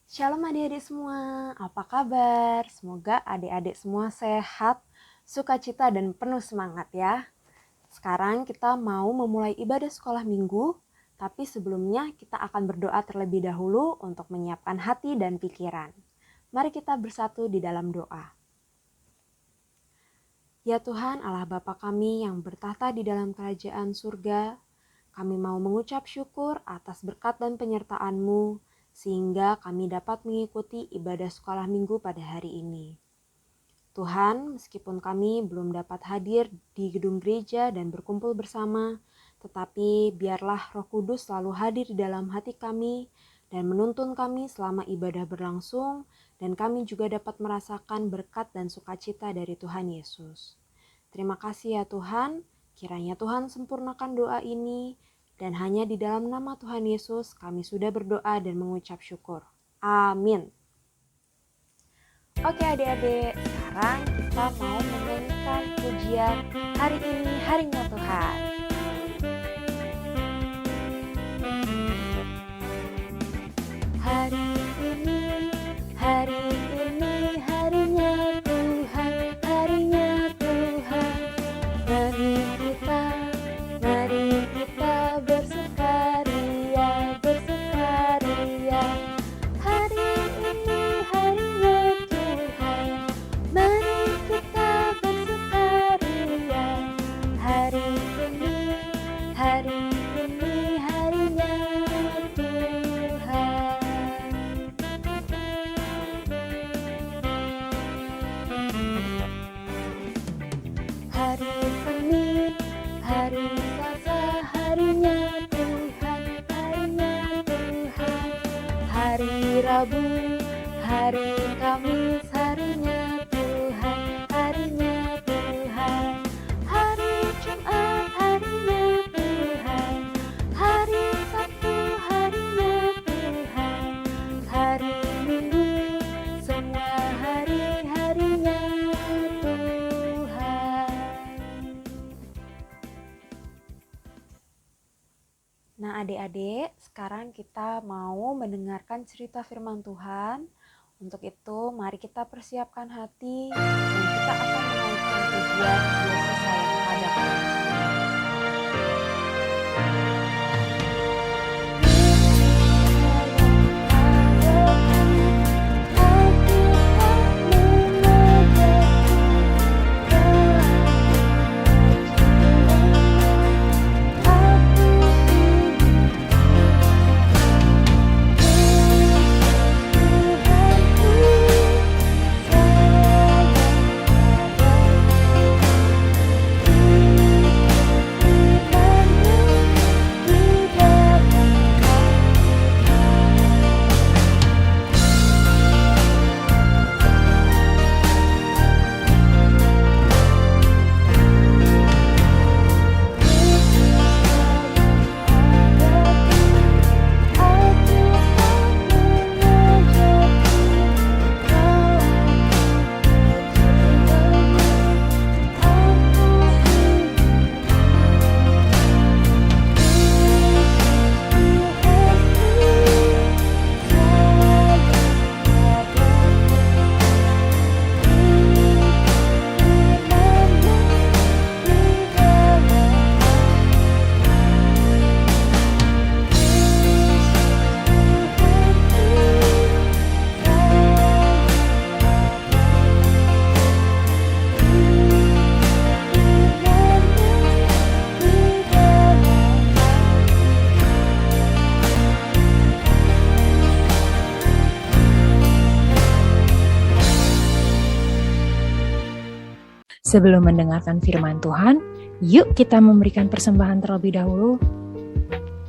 Shalom adik-adik semua, apa kabar? Semoga adik-adik semua sehat, sukacita dan penuh semangat ya. Sekarang kita mau memulai ibadah sekolah minggu, tapi sebelumnya kita akan berdoa terlebih dahulu untuk menyiapkan hati dan pikiran. Mari kita bersatu di dalam doa. Ya Tuhan Allah Bapa kami yang bertahta di dalam kerajaan surga, kami mau mengucap syukur atas berkat dan penyertaan-Mu, sehingga kami dapat mengikuti ibadah sekolah minggu pada hari ini. Tuhan, meskipun kami belum dapat hadir di gedung gereja dan berkumpul bersama, tetapi biarlah Roh Kudus selalu hadir di dalam hati kami dan menuntun kami selama ibadah berlangsung, dan kami juga dapat merasakan berkat dan sukacita dari Tuhan Yesus. Terima kasih ya Tuhan, kiranya Tuhan sempurnakan doa ini, dan hanya di dalam nama Tuhan Yesus kami sudah berdoa dan mengucap syukur. Amin. Oke adik-adik, sekarang kita mau menyanyikan pujian Hari Ini Harinya Tuhan. Hari ini harinya Tuhan, harinya Tuhan. Mari kita bersukaria, bersukaria. Hari ini harinya Tuhan, mari kita bersukaria. Hari ini harinya Tuhan. Hari Senin, hari Selasa, harinya Tuhan, harinya Tuhan. Hari Rabu, hari Kamis, harinya Tuhan, harinya Tuhan. Hari Jumat, harinya Tuhan, hari Sabtu, harinya Tuhan. Hari Minggu, semua hari-harinya Tuhan. Nah adik-adik, sekarang kita mau mendengarkan cerita firman Tuhan. Untuk itu, mari kita persiapkan hati dan kita akan menaikkan pujian Yesus sayang padaku. Sebelum mendengarkan firman Tuhan, yuk kita memberikan persembahan terlebih dahulu.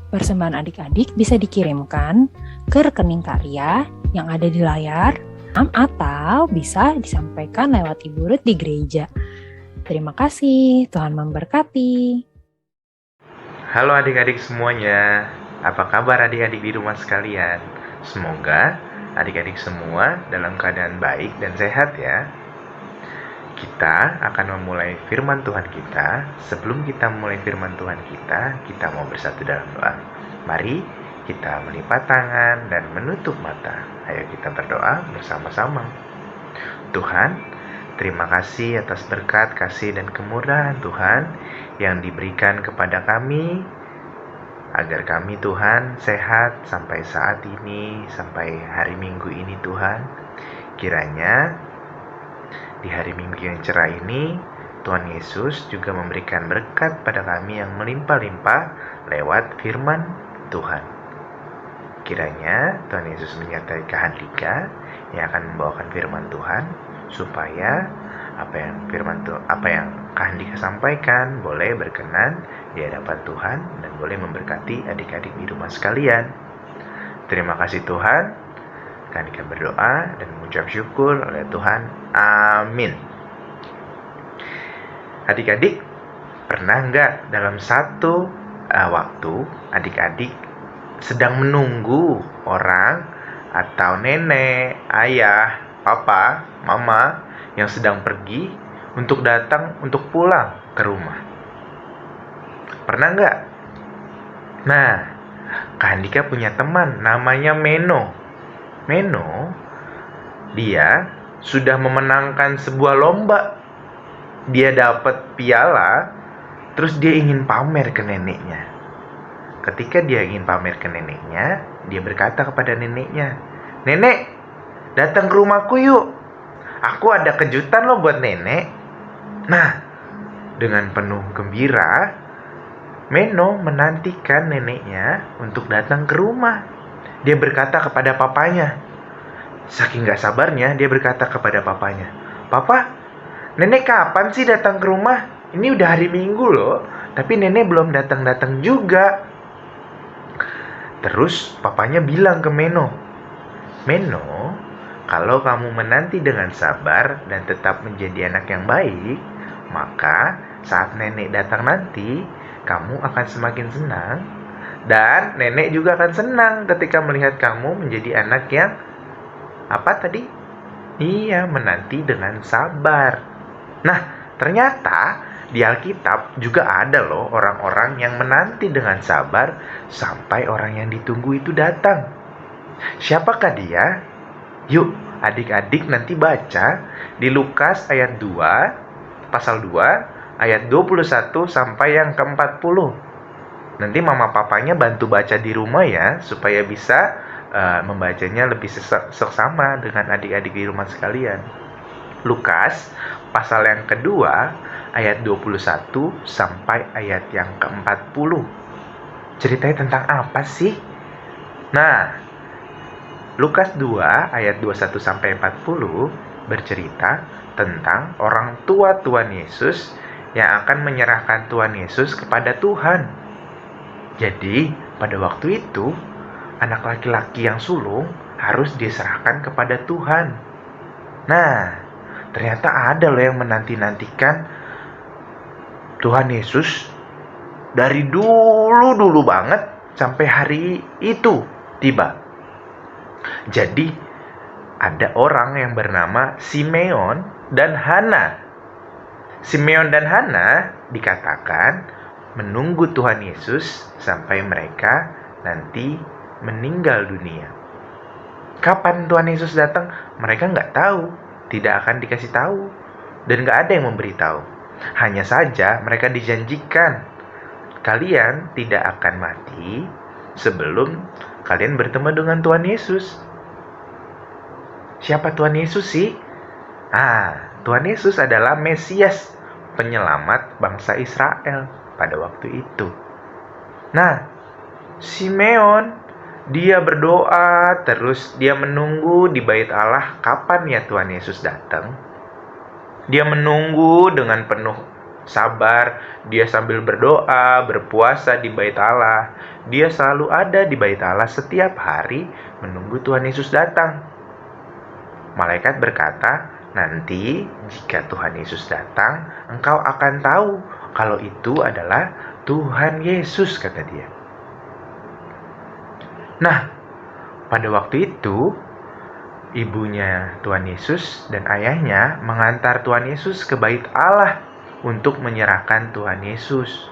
Persembahan adik-adik bisa dikirimkan ke rekening karya yang ada di layar, atau bisa disampaikan lewat Ibu Ruth di gereja. Terima kasih, Tuhan memberkati. Halo adik-adik semuanya, apa kabar adik-adik di rumah sekalian? Semoga adik-adik semua dalam keadaan baik dan sehat ya. Kita akan memulai firman Tuhan kita. Sebelum kita memulai firman Tuhan kita mau bersatu dalam doa. Mari kita melipat tangan dan menutup mata. Ayo kita berdoa bersama-sama. Tuhan, terima kasih atas berkat, kasih, dan kemurahan Tuhan yang diberikan kepada kami, agar kami Tuhan sehat sampai saat ini, sampai hari Minggu ini Tuhan. Kiranya di hari Minggu yang cerah ini, Tuhan Yesus juga memberikan berkat pada kami yang melimpah-limpah lewat firman Tuhan. Kiranya Tuhan Yesus menyertai Kak Handika yang akan membawakan firman Tuhan, supaya apa yang Kak Handika sampaikan boleh berkenan di hadapan Tuhan dan boleh memberkati adik-adik di rumah sekalian. Terima kasih Tuhan. Kak Handika berdoa dan mengucap syukur oleh Tuhan. Amin. Adik-adik, pernah nggak dalam satu waktu adik-adik sedang menunggu orang atau nenek, ayah, papa, mama yang sedang pergi untuk datang untuk pulang ke rumah? Pernah nggak? Nah, Kak Handika punya teman namanya Meno. Meno, dia sudah memenangkan sebuah lomba. Dia dapat piala, terus dia ingin pamer ke neneknya. Ketika dia ingin pamer ke neneknya, dia berkata kepada neneknya, "Nenek, datang ke rumahku yuk. Aku ada kejutan loh buat nenek." Nah, dengan penuh gembira, Meno menantikan neneknya untuk datang ke rumah. Dia berkata kepada papanya, saking gak sabarnya, dia berkata kepada papanya, "Papa, nenek kapan sih datang ke rumah? Ini udah hari Minggu loh, tapi nenek belum datang-datang juga." Terus papanya bilang ke Meno, "Meno, kalau kamu menanti dengan sabar dan tetap menjadi anak yang baik, maka saat nenek datang nanti, kamu akan semakin senang. Dan nenek juga akan senang ketika melihat kamu menjadi anak yang apa tadi? Iya, menanti dengan sabar." Nah, ternyata di Alkitab juga ada loh orang-orang yang menanti dengan sabar sampai orang yang ditunggu itu datang. Siapakah dia? Yuk, adik-adik nanti baca di Lukas ayat 2, pasal 2, ayat 21 sampai yang ke-40. Nanti mama papanya bantu baca di rumah ya, supaya bisa membacanya lebih seksama dengan adik-adik di rumah sekalian. Lukas pasal yang kedua ayat 21 sampai ayat yang ke-40. Ceritanya tentang apa sih? Nah, Lukas 2 ayat 21 sampai 40 bercerita tentang orang tua Tuhan Yesus yang akan menyerahkan Tuhan Yesus kepada Tuhan. Jadi, pada waktu itu, anak laki-laki yang sulung harus diserahkan kepada Tuhan. Nah, ternyata ada loh yang menanti-nantikan Tuhan Yesus dari dulu banget sampai hari itu tiba. Jadi, ada orang yang bernama Simeon dan Hana. Simeon dan Hana dikatakan menunggu Tuhan Yesus sampai mereka nanti meninggal dunia. Kapan Tuhan Yesus datang? Mereka nggak tahu, tidak akan dikasih tahu, dan nggak ada yang memberitahu. Hanya saja mereka dijanjikan, kalian tidak akan mati sebelum kalian bertemu dengan Tuhan Yesus. Siapa Tuhan Yesus sih? Tuhan Yesus adalah Mesias, penyelamat bangsa Israel pada waktu itu. Nah, Simeon, dia berdoa, terus dia menunggu di bait Allah kapan ya Tuhan Yesus datang. Dia menunggu dengan penuh sabar, dia sambil berdoa, berpuasa di bait Allah. Dia selalu ada di bait Allah setiap hari menunggu Tuhan Yesus datang. Malaikat berkata, nanti jika Tuhan Yesus datang, engkau akan tahu kalau itu adalah Tuhan Yesus, kata dia. Nah, pada waktu itu, ibunya Tuhan Yesus dan ayahnya mengantar Tuhan Yesus ke bait Allah untuk menyerahkan Tuhan Yesus.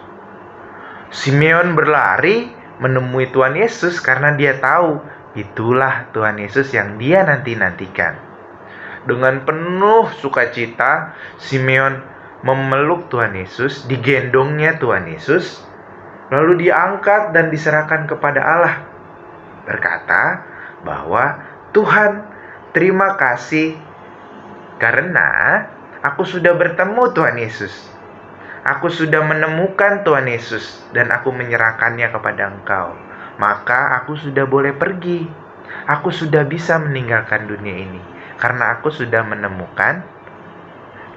Simeon berlari menemui Tuhan Yesus karena dia tahu itulah Tuhan Yesus yang dia nanti-nantikan. Dengan penuh sukacita, Simeon memeluk Tuhan Yesus, digendongnya Tuhan Yesus, lalu diangkat dan diserahkan kepada Allah. Berkata bahwa, Tuhan, terima kasih karena aku sudah bertemu Tuhan Yesus. Aku sudah menemukan Tuhan Yesus dan aku menyerahkannya kepada Engkau. Maka aku sudah boleh pergi. Aku sudah bisa meninggalkan dunia ini karena aku sudah menemukan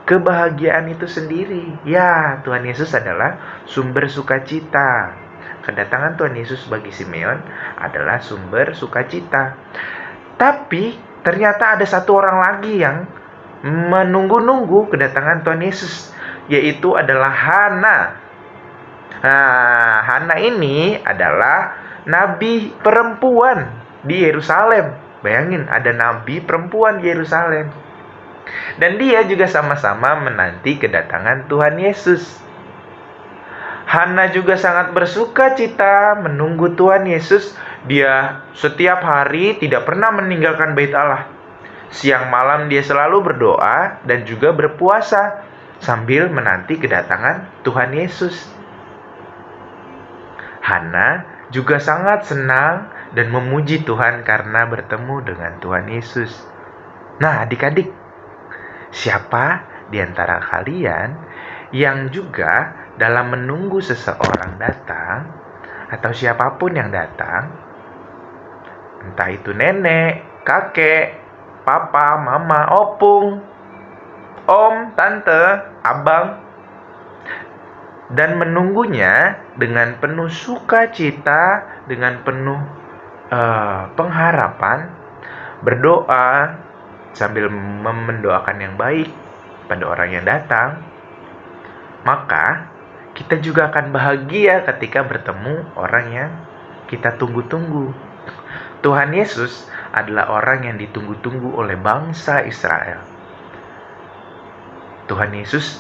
kebahagiaan itu sendiri. Ya, Tuhan Yesus adalah sumber sukacita. Kedatangan Tuhan Yesus bagi Simeon adalah sumber sukacita. Tapi ternyata ada satu orang lagi yang menunggu-nunggu kedatangan Tuhan Yesus, yaitu adalah Hana. Nah, Hana ini adalah nabi perempuan di Yerusalem. Bayangin, ada nabi perempuan di Yerusalem. Dan dia juga sama-sama menanti kedatangan Tuhan Yesus. Hana juga sangat bersuka cita menunggu Tuhan Yesus. Dia setiap hari tidak pernah meninggalkan bait Allah. Siang malam dia selalu berdoa dan juga berpuasa sambil menanti kedatangan Tuhan Yesus. Hana juga sangat senang dan memuji Tuhan karena bertemu dengan Tuhan Yesus. Nah, adik-adik, siapa di antara kalian yang juga dalam menunggu seseorang datang atau siapapun yang datang, entah itu nenek, kakek, papa, mama, opung, om, tante, abang, dan menunggunya dengan penuh sukacita, dengan penuh pengharapan, berdoa sambil mendoakan yang baik pada orang yang datang, maka kita juga akan bahagia ketika bertemu orang yang kita tunggu-tunggu. Tuhan Yesus adalah orang yang ditunggu-tunggu oleh bangsa Israel. Tuhan Yesus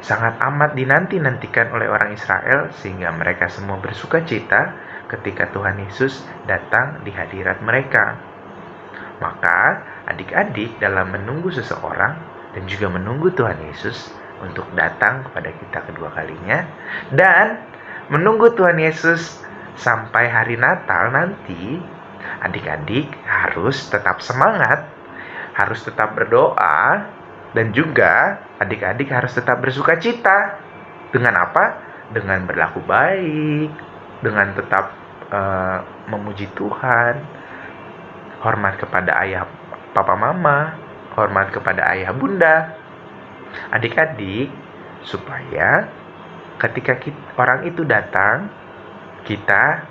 sangat amat dinanti-nantikan oleh orang Israel sehingga mereka semua bersuka cita ketika Tuhan Yesus datang di hadirat mereka. Maka adik-adik dalam menunggu seseorang dan juga menunggu Tuhan Yesus untuk datang kepada kita kedua kalinya dan menunggu Tuhan Yesus sampai hari Natal nanti, adik-adik harus tetap semangat, harus tetap berdoa, dan juga adik-adik harus tetap bersuka cita. Dengan apa? Dengan berlaku baik, dengan tetap memuji Tuhan, hormat kepada ayah papa mama, hormat kepada ayah bunda, adik-adik, supaya ketika orang itu datang, kita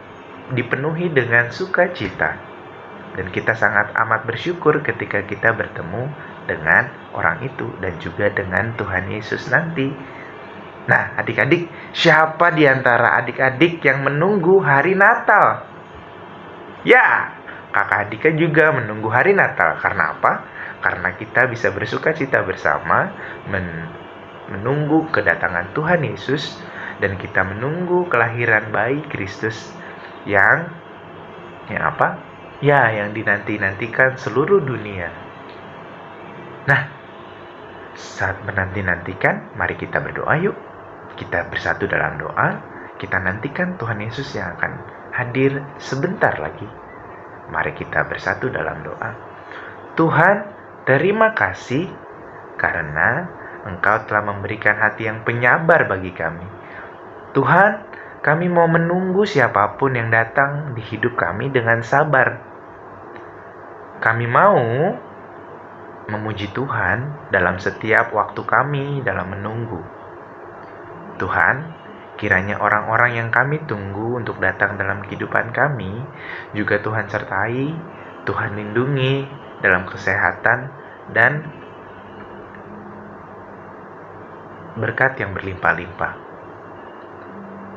dipenuhi dengan sukacita. Dan kita sangat amat bersyukur ketika kita bertemu dengan orang itu dan juga dengan Tuhan Yesus nanti. Nah, adik-adik, siapa di antara adik-adik yang menunggu hari Natal? Ya, kakak adiknya juga menunggu hari Natal. Karena apa? Karena kita bisa bersuka cita bersama menunggu kedatangan Tuhan Yesus dan kita menunggu kelahiran bayi Kristus yang apa? Ya, yang dinanti-nantikan seluruh dunia. Nah, saat menanti-nantikan, mari kita berdoa yuk. Kita bersatu dalam doa. Kita nantikan Tuhan Yesus yang akan hadir sebentar lagi. Mari kita bersatu dalam doa. Tuhan, terima kasih karena Engkau telah memberikan hati yang penyabar bagi kami. Tuhan, kami mau menunggu siapapun yang datang di hidup kami dengan sabar. Kami mau memuji Tuhan dalam setiap waktu kami dalam menunggu. Tuhan, kiranya orang-orang yang kami tunggu untuk datang dalam kehidupan kami juga Tuhan sertai, Tuhan lindungi dalam kesehatan dan berkat yang berlimpah-limpah.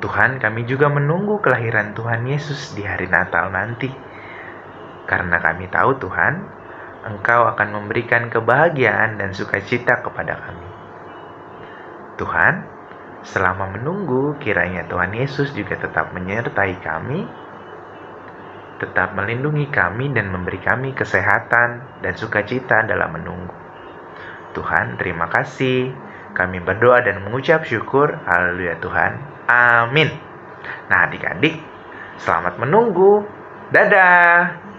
Tuhan, kami juga menunggu kelahiran Tuhan Yesus di hari Natal nanti. Karena kami tahu Tuhan, Engkau akan memberikan kebahagiaan dan sukacita kepada kami. Tuhan, selama menunggu, kiranya Tuhan Yesus juga tetap menyertai kami, tetap melindungi kami dan memberi kami kesehatan dan sukacita dalam menunggu. Tuhan, terima kasih. Kami berdoa dan mengucap syukur. Haleluya Tuhan. Amin. Nah adik-adik, selamat menunggu. Dadah.